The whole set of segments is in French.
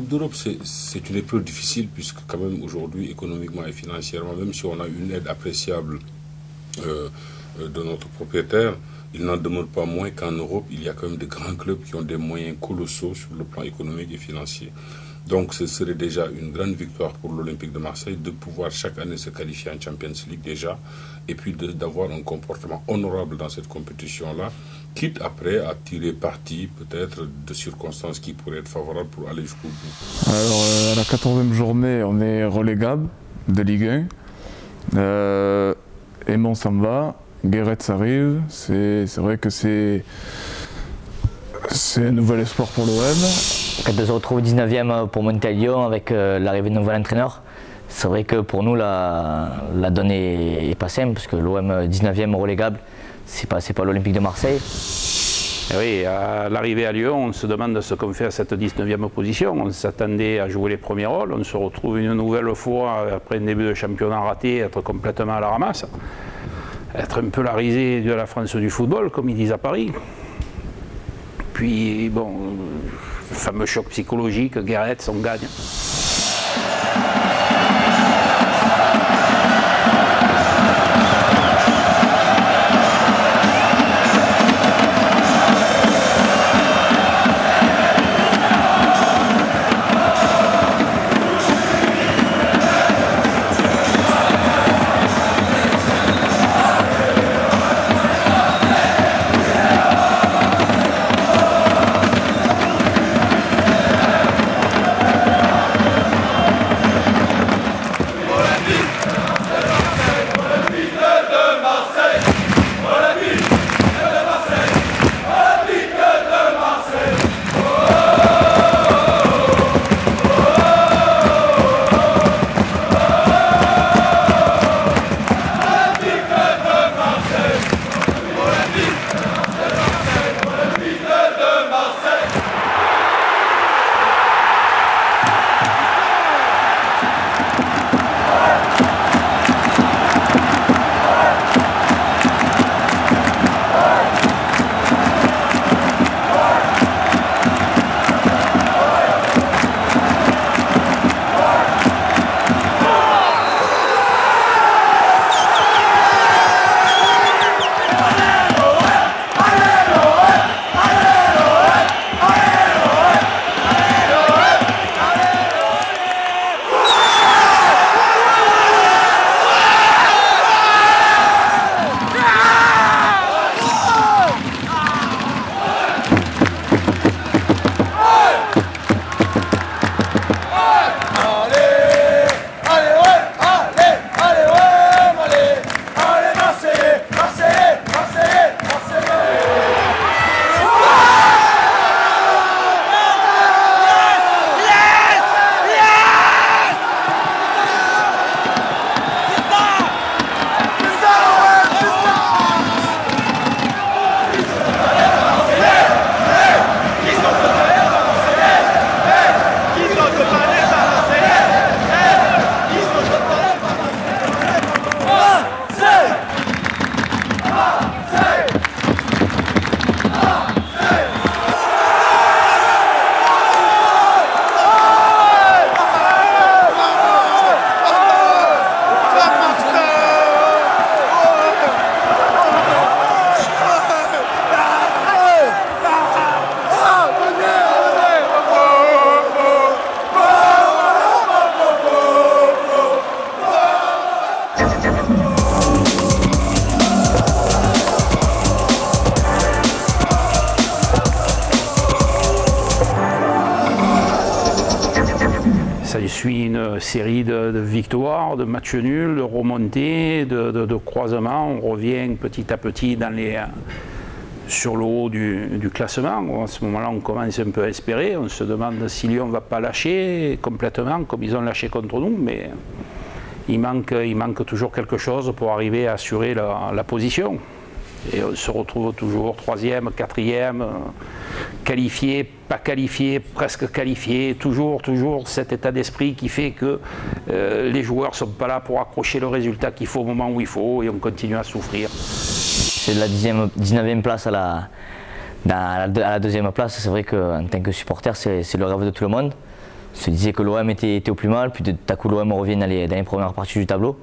Coupe d'Europe, c'est une épreuve difficile puisque quand même aujourd'hui, économiquement et financièrement, même si on a une aide appréciable de notre propriétaire, il n'en demeure pas moins qu'en Europe, il y a quand même de grands clubs qui ont des moyens colossaux sur le plan économique et financier. Donc ce serait déjà une grande victoire pour l'Olympique de Marseille de pouvoir chaque année se qualifier en Champions League déjà, et puis d'avoir un comportement honorable dans cette compétition-là, quitte après à tirer parti peut-être de circonstances qui pourraient être favorables pour aller jusqu'au bout. Alors à la 14e journée, on est relégable de Ligue 1. Aimon s'en va, Guéretz arrive, c'est vrai que c'est un nouvel espoir pour l'OM. Quand on se retrouve 19e pour monter à Lyon avec l'arrivée de nouvel entraîneur, c'est vrai que pour nous la donne est pas simple parce que l'OM 19e relégable, c'est pas l'Olympique de Marseille. Et oui, à l'arrivée à Lyon, on se demande ce qu'on fait à cette 19e position. On s'attendait à jouer les premiers rôles, on se retrouve une nouvelle fois, après un début de championnat raté, être complètement à la ramasse. Être un peu la risée de la France du football, comme ils disent à Paris. Puis, bon, le fameux choc psychologique, Guéretz, on gagne. Ça suit une série de victoires, de matchs nuls, de remontées, de croisements. On revient petit à petit sur le haut du classement. À ce moment-là, on commence un peu à espérer. On se demande si Lyon ne va pas lâcher complètement, comme ils ont lâché contre nous. Mais il manque toujours quelque chose pour arriver à assurer la position. Et on se retrouve toujours 3e, 4e, qualifié, pas qualifié, presque qualifié. Toujours cet état d'esprit qui fait que les joueurs ne sont pas là pour accrocher le résultat qu'il faut au moment où il faut et on continue à souffrir. C'est de la 19e place à la 2e place. C'est vrai qu'en tant que supporter, c'est le rêve de tout le monde. se disait que l'OM était au plus mal, puis tout à coup l'OM revient dans les premières parties du tableau.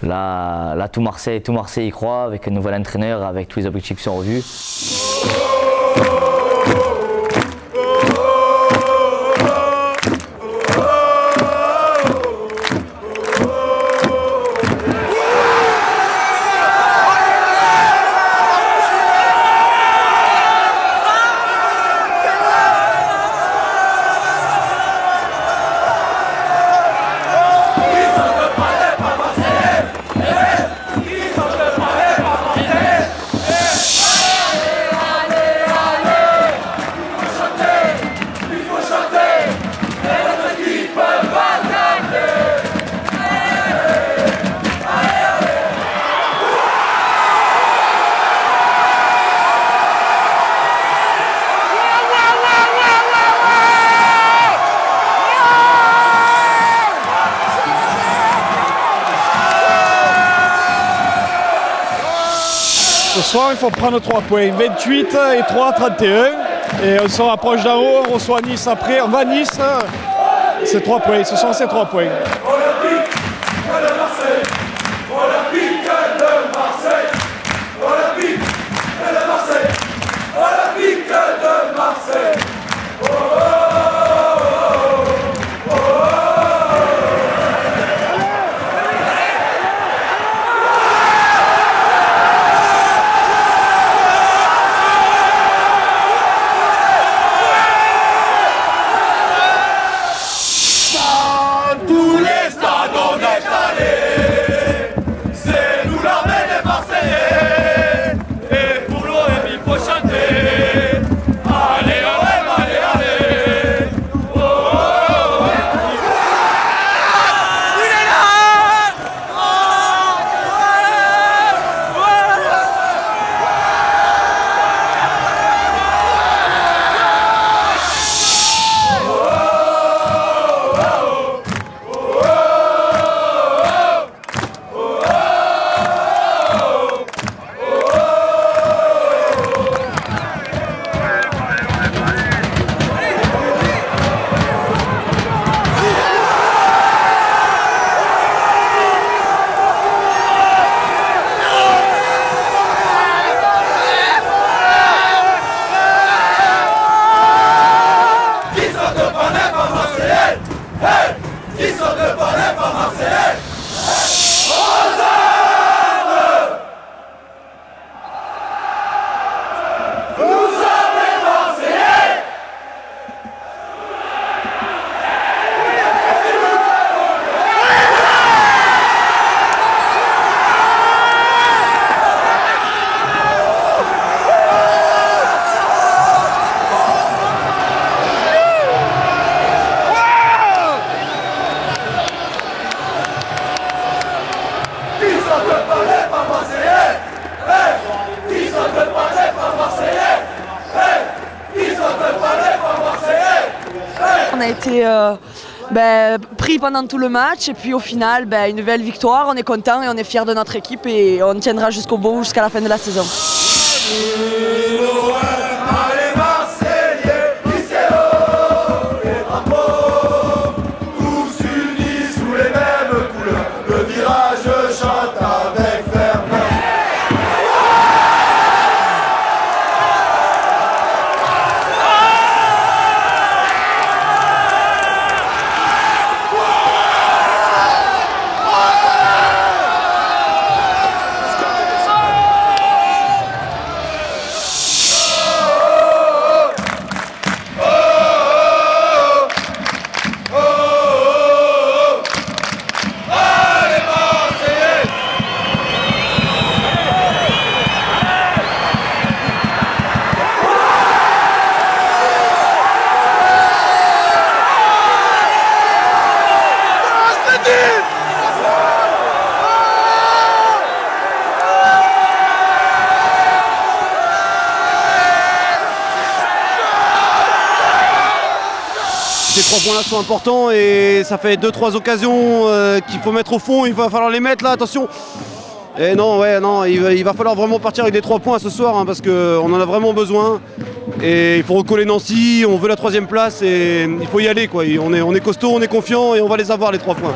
Là tout Marseille y croit, avec un nouvel entraîneur, avec tous les objectifs qui sont revus. Ce soir, il faut prendre 3 points. 28 et 3, 31. Et on se rapproche d'en haut, on reçoit Nice après. On va à Nice. C'est 3 points. Ce soir, c'est 3 points. Olympique de Marseille. Olympique de Marseille. Olympique de Marseille. Olympique de Marseille. Oh, oh, oh, oh, oh. On a été pris pendant tout le match et puis au final, une belle victoire. On est content et on est fiers de notre équipe et on tiendra jusqu'au bout, jusqu'à la fin de la saison. Ces 3 points là sont importants et ça fait 2-3 occasions qu'il faut mettre au fond, il va falloir les mettre là, attention. Et non, ouais, non, il va falloir vraiment partir avec des 3 points ce soir, hein, parce qu'on en a vraiment besoin. Et il faut recoller Nancy, on veut la 3e place et il faut y aller, quoi. On est costaud, on est confiant et on va les avoir les 3 points.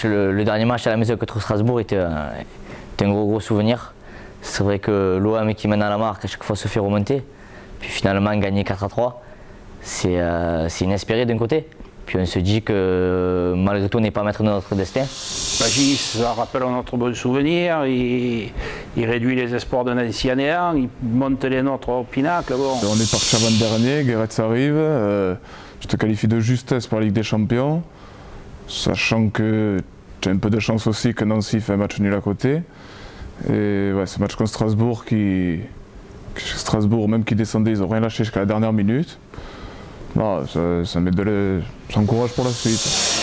Le dernier match à la maison contre Strasbourg était un gros souvenir. C'est vrai que l'OM qui mène à la marque à chaque fois se fait remonter. Puis finalement gagner 4-3, c'est inespéré d'un côté. Puis on se dit que malgré tout on n'est pas maître de notre destin. Gis, ça rappelle notre bon souvenir, il réduit les espoirs de Nancy à néant, il monte les nôtres au pinacle. Bon. On est parti avant-dernier, Guéretz arrive, je te qualifie de justesse pour la Ligue des Champions, sachant que tu as un peu de chance aussi que Nancy fait un match nul à côté. Et ouais, ce match contre Strasbourg, Strasbourg, même qui descendait, ils n'ont rien lâché jusqu'à la dernière minute. Non, ça encourage pour la suite.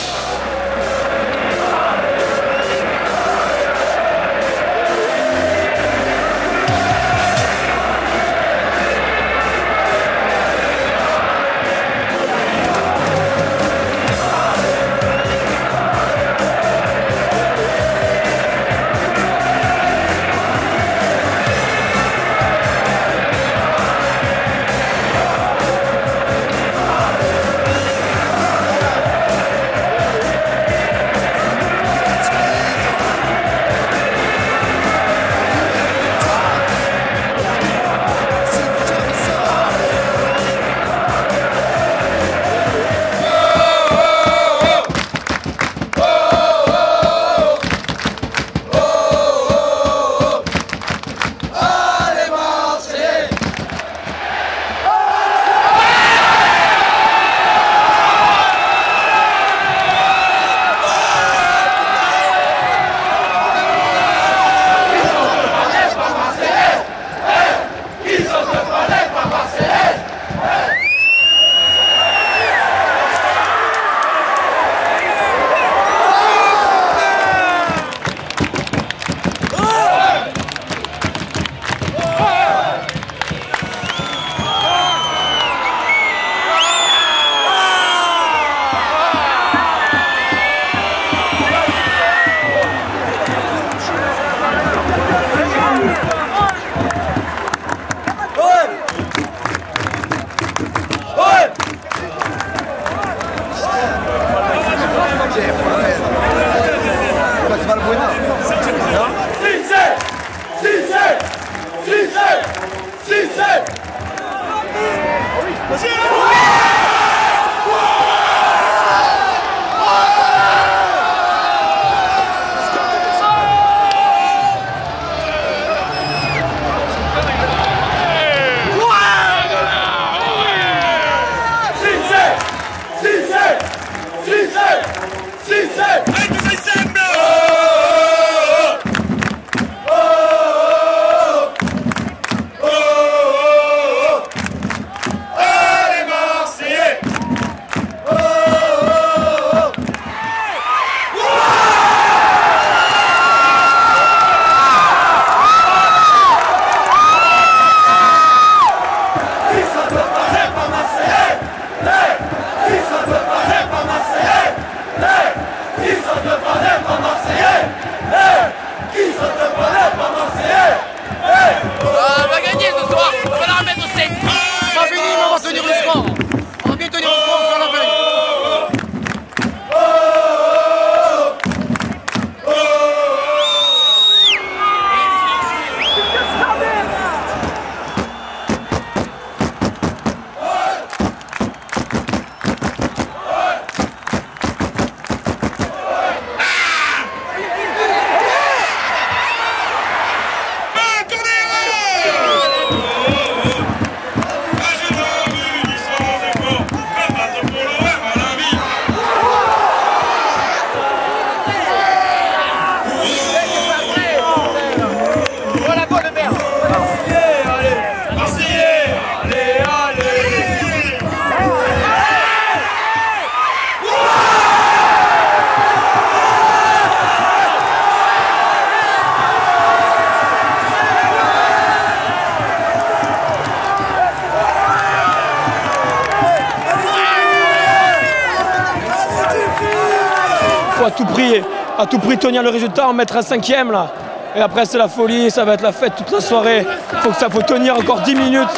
à tout prix tenir le résultat, en mettre un 5e là. Et après c'est la folie, ça va être la fête toute la soirée. Faut tenir encore 10 minutes.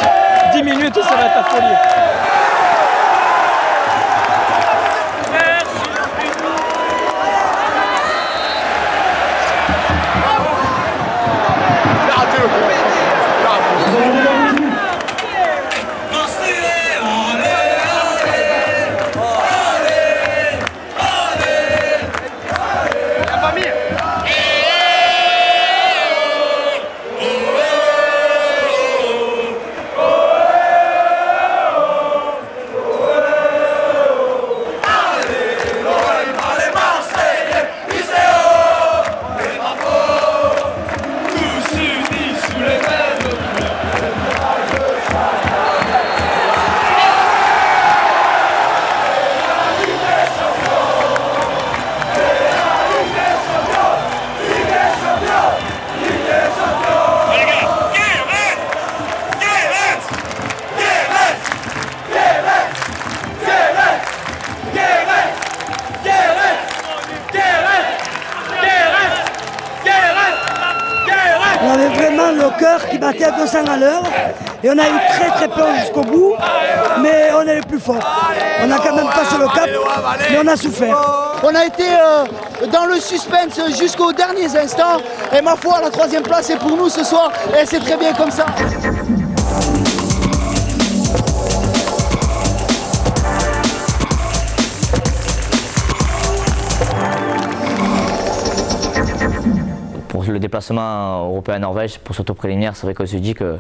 10 minutes et ça va être la folie. On avait vraiment le cœur qui battait à 200 à l'heure et on a eu très peur jusqu'au bout, mais on est les plus forts. On a quand même passé le cap, mais on a souffert. On a été dans le suspense jusqu'aux derniers instants et ma foi la 3e place est pour nous ce soir et c'est très bien comme ça. Pour le déplacement européen à Norvège, pour ce tour préliminaire, c'est vrai qu'on se dit que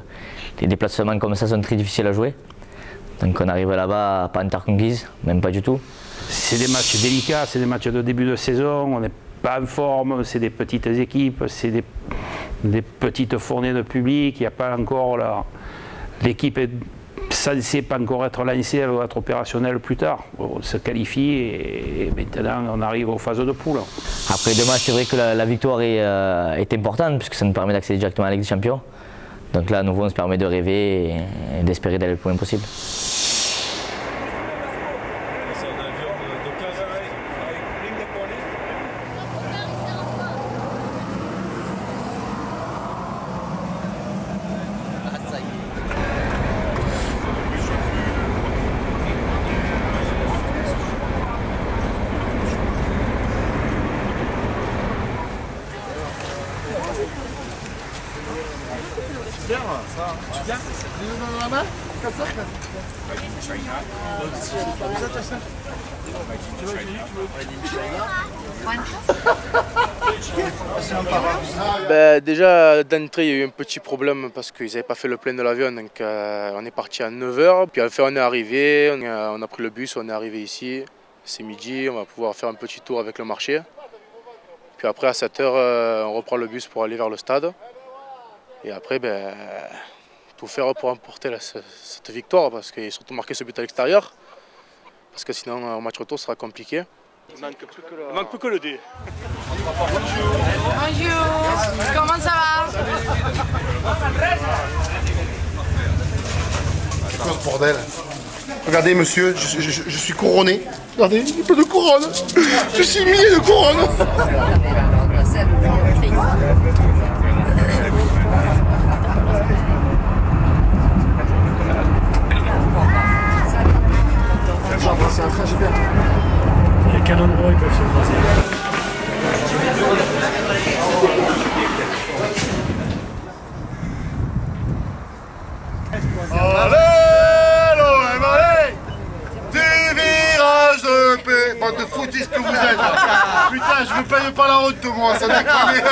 les déplacements comme ça sont très difficiles à jouer. Donc on arrive là-bas pas en terre conquise, même pas du tout. C'est des matchs délicats, c'est des matchs de début de saison, on n'est pas en forme, c'est des petites équipes, c'est des petites fournées de public, il n'y a pas encore l'équipe est censée pas encore être lancée, elle va être opérationnelle plus tard. On se qualifie et maintenant on arrive aux phases de poule. Après 2 matchs, c'est vrai que la victoire est importante puisque ça nous permet d'accéder directement à la Ligue des Champions. Donc là, à nouveau, on se permet de rêver et d'espérer d'aller le plus loin possible. Déjà d'entrée il y a eu un petit problème parce qu'ils n'avaient pas fait le plein de l'avion, donc on est parti à 9 h, puis enfin on est arrivé, on a pris le bus, on est arrivé ici, c'est midi, on va pouvoir faire un petit tour avec le marché. Puis après à 7 h on reprend le bus pour aller vers le stade et après tout faire pour emporter cette victoire parce qu'ils surtout marqué ce but à l'extérieur parce que sinon au match retour sera compliqué. Il manque plus que le dé. Bonjour, comment ça va? C'est quoi ce bordel? Regardez monsieur, je suis couronné. Regardez, un peu de couronne. Je suis mis de couronne. C'est un train super. Il y a qu'un endroit où ils peuvent se croiser. Allez, des virages de paix. Bande de foutistes que vous êtes. Putain, je me paye pas la route de moi, ça déconne.